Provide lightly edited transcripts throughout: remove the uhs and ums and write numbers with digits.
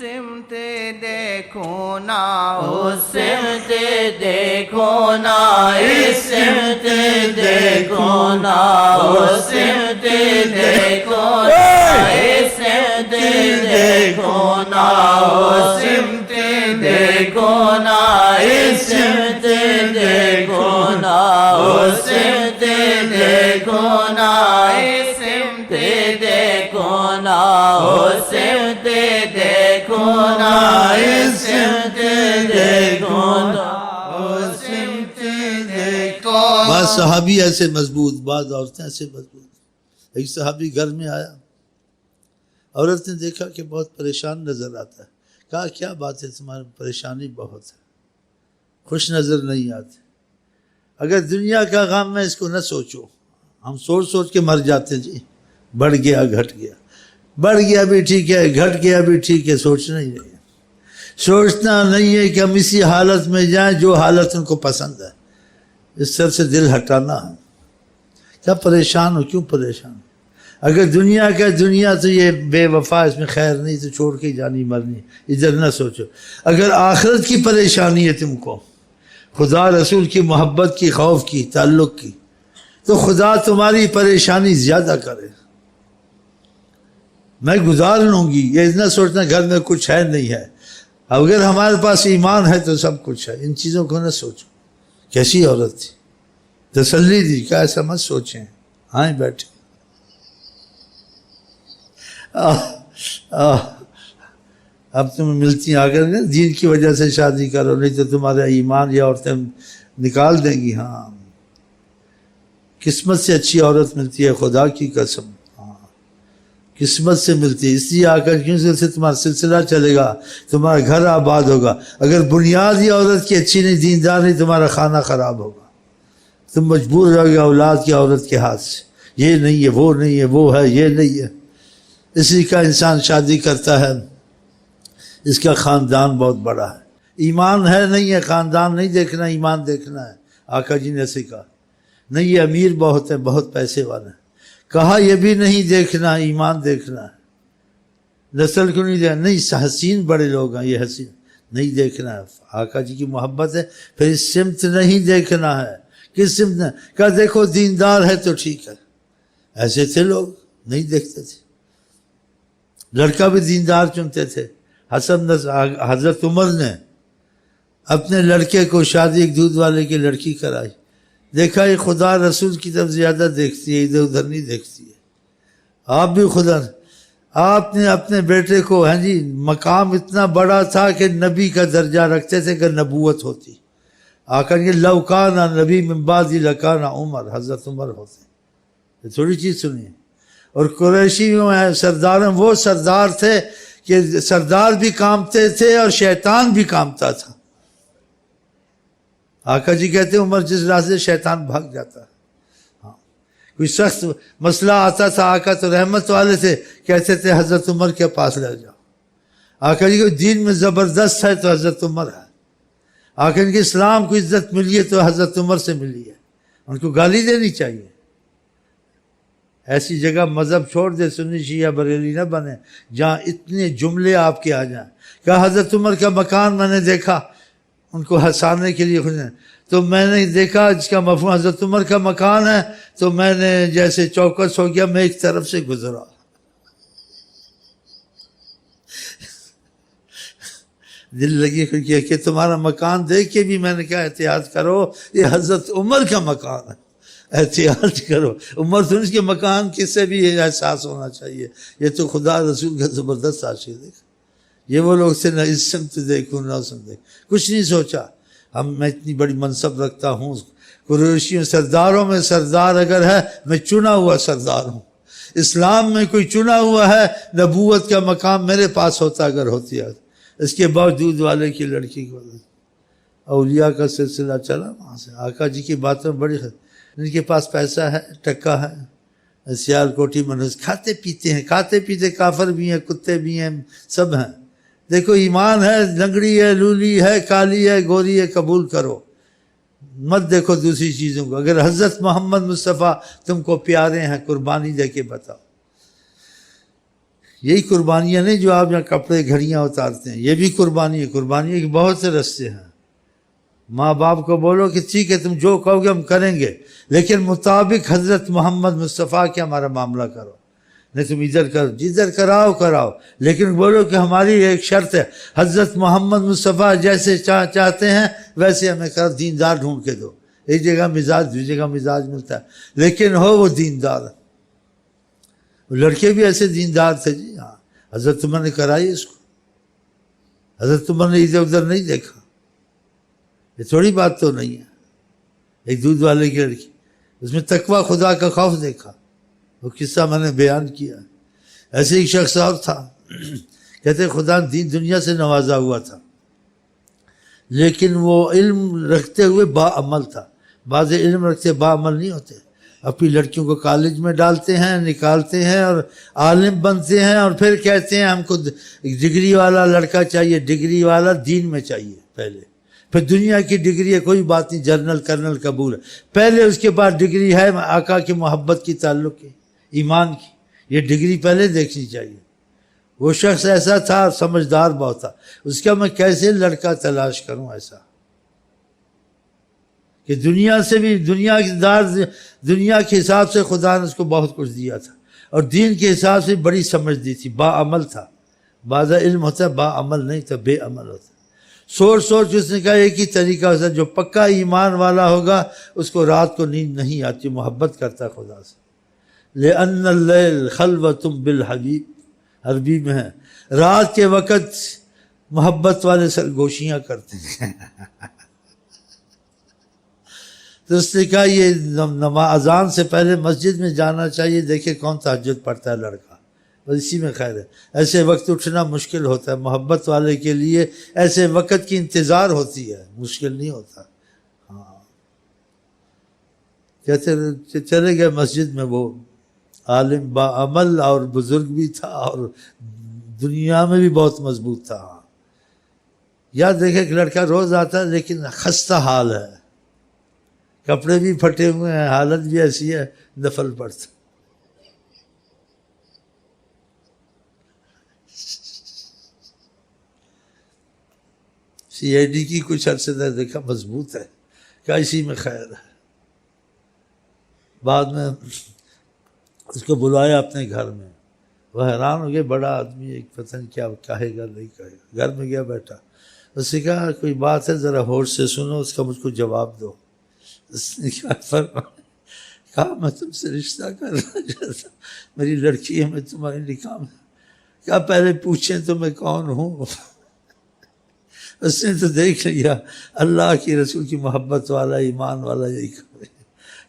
سمت دیکھو نا اس سمت دیکھو نا اس سمت دیکھو نا اس سمت دیکھو نا اس سمت دیکھو نا اس سمت دیکھو نا اس سمت دیکھو نا اس سمت دیکھو نا اس سمت دیکھو نا اس سمت دیکھو نا اس سمت دیکھو نا اس سمت دیکھو نا. بعض صحابی ایسے مضبوط، بعض عورتیں ایسے مضبوط. ایک صحابی گھر میں آیا، عورت نے دیکھا کہ بہت پریشان نظر آتا ہے. کہا کیا بات ہے، تمہاری پریشانی بہت ہے، خوش نظر نہیں آتے. اگر دنیا کا غم ہے اس کو نہ سوچو. ہم سوچ سوچ کے مر جاتے ہیں. جی بڑھ گیا گھٹ گیا، بڑھ گیا بھی ٹھیک ہے، گھٹ گیا بھی ٹھیک ہے، سوچنا ہی نہیں ہے. سوچنا نہیں ہے کہ ہم اسی حالت میں جائیں جو حالت ان کو پسند ہے. اس طرح سے دل ہٹانا ہے. کیا پریشان ہو، کیوں پریشان ہو؟ اگر دنیا کا دنیا تو یہ بے وفا، اس میں خیر نہیں تو چھوڑ کے جانی مرنی، ادھر نہ سوچو. اگر آخرت کی پریشانی ہے تم کو، خدا رسول کی محبت کی، خوف کی، تعلق کی، تو خدا تمہاری پریشانی زیادہ کرے. میں گزار لوں گی، یہ نہ سوچنا گھر میں کچھ ہے نہیں ہے. اگر ہمارے پاس ایمان ہے تو سب کچھ ہے. ان چیزوں کو نہ سوچو. کیسی عورت تھی، تسلی دی. کیا ایسا مت سوچیں، آئیں بیٹھے. اب تم ملتی آ کر دین کی وجہ سے شادی کرو، نہیں تو تمہارا ایمان یہ عورتیں نکال دیں گی. ہاں قسمت سے اچھی عورت ملتی ہے، خدا کی قسم. ہاں قسمت سے ملتی ہے. اس لیے آ کر کیوں سے تمہارا سلسلہ چلے گا، تمہارا گھر آباد ہوگا. اگر بنیاد ہی عورت کی اچھی نہیں، دیندار نہیں، تمہارا کھانا خراب ہوگا. تم مجبور رہو گے اولاد کی عورت کے ہاتھ سے. یہ نہیں ہے، وہ نہیں ہے، وہ ہے، یہ نہیں ہے. اسی کا انسان شادی کرتا ہے، اس کا خاندان بہت بڑا ہے. ایمان ہے نہیں ہے، خاندان نہیں دیکھنا، ایمان دیکھنا ہے. آقا جی نے ایسے کہا. نہیں یہ امیر بہت ہے، بہت پیسے والے ہیں. کہا یہ بھی نہیں دیکھنا، ایمان دیکھنا ہے. نسل کو نہیں دیکھنا، نہیں حسین بڑے لوگ ہیں، یہ حسین نہیں دیکھنا ہے. آقا جی کی محبت ہے. پھر اس سمت نہیں دیکھنا ہے. کس سمت نے کہا دیکھو دیندار ہے تو ٹھیک ہے. ایسے تھے لوگ نہیں دیکھتے تھے. لڑکا بھی دیندار چنتے تھے. حضرت عمر نے اپنے لڑکے کو شادی ایک دودھ والے کی لڑکی کرائی. دیکھا یہ خدا رسول کی طرف زیادہ دیکھتی ہے، ادھر ادھر نہیں دیکھتی ہے. آپ بھی خدا، آپ نے اپنے بیٹے کو، ہاں جی مقام اتنا بڑا تھا کہ نبی کا درجہ رکھتے تھے کہ نبوت ہوتی. آقا کہ لو کان نبی من بعدی لکان عمر، حضرت عمر ہوتے. یہ تھوڑی چیز سنیے. اور قریشی میں سردار، وہ سردار تھے کہ سردار بھی کامتے تھے اور شیطان بھی کامتا تھا. آقا جی کہتے ہیں عمر جس راستے شیطان بھاگ جاتا. ہاں کوئی سخت مسئلہ آتا تھا، آقا تو رحمت والے تھے، کہتے تھے حضرت عمر کے پاس لے جاؤ. آقا جی کو دین میں زبردست ہے تو حضرت عمر ہے. آقا جی کے اسلام کو عزت ملی ہے تو حضرت عمر سے ملی ہے. ان کو گالی دینی چاہیے. ایسی جگہ مذہب چھوڑ دے، سنی شیعہ بریلی نہ بنے جہاں اتنے جملے آپ کے آ جائیں. کہا حضرت عمر کا مکان میں نے دیکھا، ان کو ہنسانے کے لیے تو میں نے دیکھا جس کا مفہوم حضرت عمر کا مکان ہے، تو میں نے جیسے چوکس ہو گیا، میں ایک طرف سے گزرا. دل لگی کہ تمہارا مکان دیکھ کے بھی میں نے کہا احتیاط کرو، یہ حضرت عمر کا مکان ہے، احتیاط کرو. عمر تو اس کے مکان کس سے بھی احساس ہونا چاہیے. یہ تو خدا رسول کا زبردست عاشق دیکھا. یہ وہ لوگ سے نہ اس سمت دیکھوں نہ اس سمت دیکھ، کچھ نہیں سوچا. میں اتنی بڑی منصب رکھتا ہوں، قریشیوں سرداروں میں سردار اگر ہے، میں چنا ہوا سردار ہوں. اسلام میں کوئی چنا ہوا ہے، نبوت کا مقام میرے پاس ہوتا اگر ہوتی ہے. اس کے باوجود والے کی لڑکی کو اولیاء کا سلسلہ چلا وہاں سے. آقا جی کی باتوں بڑی ان کے پاس پیسہ ہے، ٹکا ہے، سیال کوٹھی منوس، کھاتے پیتے ہیں، کھاتے پیتے کافر بھی ہیں، کتے بھی ہیں، سب ہیں. دیکھو ایمان ہے، لنگڑی ہے، لولی ہے، کالی ہے، گوری ہے، قبول کرو. مت دیکھو دوسری چیزوں کو. اگر حضرت محمد مصطفیٰ تم کو پیارے ہیں، قربانی دے کے بتاؤ. یہی قربانیاں نہیں جو آپ یہاں کپڑے گھڑیاں اتارتے ہیں، یہ بھی قربانی ہے۔ قربانی کے بہت سے رستے ہیں۔ ماں باپ کو بولو کہ ٹھیک ہے تم جو کہو گے ہم کریں گے، لیکن مطابق حضرت محمد مصطفیٰ کے ہمارا معاملہ کرو، نہیں تم ادھر کرو، جدھر کراؤ، لیکن بولو کہ ہماری ایک شرط ہے، حضرت محمد مصطفیٰ جیسے چاہتے ہیں ویسے ہمیں کرو، دیندار ڈھونڈ کے دو۔ ایک جگہ مزاج دوسری جگہ مزاج ملتا ہے، لیکن ہو وہ دیندار۔ لڑکے بھی ایسے دیندار تھے جی، ہاں حضرت عمر نے کرائی اس کو، حضرت عمر نے ادھر ادھر نہیں دیکھا، یہ تھوڑی بات تو نہیں ہے۔ ایک دودھ والے کی لڑکی، اس میں تقوی خدا کا خوف دیکھا، وہ قصہ میں نے بیان کیا۔ ایسے ایک شخص اور تھا، کہتے خدا دین دنیا سے نوازا ہوا تھا، لیکن وہ علم رکھتے ہوئے با عمل تھا۔ بعض علم رکھتے با عمل نہیں ہوتے، اپنی لڑکیوں کو کالج میں ڈالتے ہیں، نکالتے ہیں اور عالم بنتے ہیں، اور پھر کہتے ہیں ہم کو ڈگری والا لڑکا چاہیے، ڈگری والا دین میں چاہیے پہلے، پھر دنیا کی ڈگری ہے کوئی بات نہیں، جنرل کرنل قبول ہے، پہلے اس کے بعد ڈگری ہے آقا کی محبت کی تعلق کی، ایمان کی، یہ ڈگری پہلے دیکھنی چاہیے۔ وہ شخص ایسا تھا، سمجھدار بہت تھا، اس کا میں کیسے لڑکا تلاش کروں ایسا کہ دنیا سے بھی دنیا کے حساب سے خدا نے اس کو بہت کچھ دیا تھا، اور دین کے حساب سے بڑی سمجھ دی تھی، با عمل تھا۔ بعض علم ہوتا ہے با عمل نہیں تھا، بے عمل ہوتا ہے۔ سوچ اس نے کہا ایک ہی طریقہ ہوتا ہے، جو پکا ایمان والا ہوگا اس کو رات کو نیند نہیں آتی، محبت کرتا ہے خدا سے۔ لِأَنَّ اللَّيْلَ خَلْوَةٌ بِالْحَبِيبِ، عربی میں ہے، رات کے وقت محبت والے سرگوشیاں کرتے ہیں۔ تو اس نے کہا یہ اذان سے پہلے مسجد میں جانا چاہیے، دیکھیں کون تہجد پڑھتا ہے لڑکا، بس اسی میں خیر ہے۔ ایسے وقت اٹھنا مشکل ہوتا ہے، محبت والے کے لیے ایسے وقت کی انتظار ہوتی ہے، مشکل نہیں ہوتا۔ ہاں کہتے چلے گئے مسجد میں، وہ عالم با عمل اور بزرگ بھی تھا، اور دنیا میں بھی بہت مضبوط تھا۔ یا دیکھیں کہ لڑکا روز آتا ہے لیکن خستہ حال ہے، کپڑے بھی پھٹے ہوئے ہیں، حالت بھی ایسی ہے، نفل پڑھتا۔ سی آئی ڈی کی کچھ عرصے تک دیکھا مضبوط ہے، کیا اسی میں خیر ہے۔ بعد میں اس کو بلایا اپنے گھر میں، وہ حیران ہو گیا، بڑا آدمی ایک پتہ نہیں کیا کہے گا نہیں کہے گا۔ گھر میں گیا بیٹھا، اس نے کہا کوئی بات ہے ذرا ہوش سے سنو، اس کا مجھ کو جواب دو۔ اس نے کہا میں تم سے رشتہ کر رہا چاہتا، میری لڑکی ہے، میں تمہارے نکاح میں۔ کہا پہلے پوچھیں تو میں کون ہوں۔ اس نے تو دیکھ لیا اللہ کی رسول کی محبت والا، ایمان والا یہی کرے۔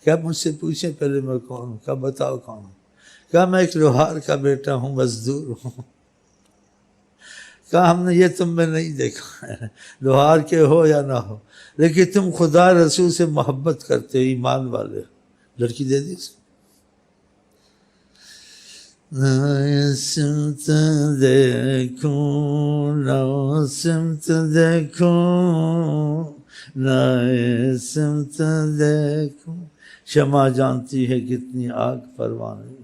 کہا مجھ سے پوچھیں پہلے میں کون ہوں۔ کہا بتاؤ کون ہوں۔ کہا میں ایک لوہار کا بیٹا ہوں، مزدور ہوں۔ کہا ہم نے یہ تم میں نہیں دیکھا ہے، لوہار کے ہو یا نہ ہو، لیکن تم خدا رسول سے محبت کرتے ہو، ایمان والے۔ لڑکی دے دی۔ نہ سمت دیکھوں نہ سمت دیکھوں نہ سمت دیکھوں، شمع جانتی ہے کتنی آگ پروانے۔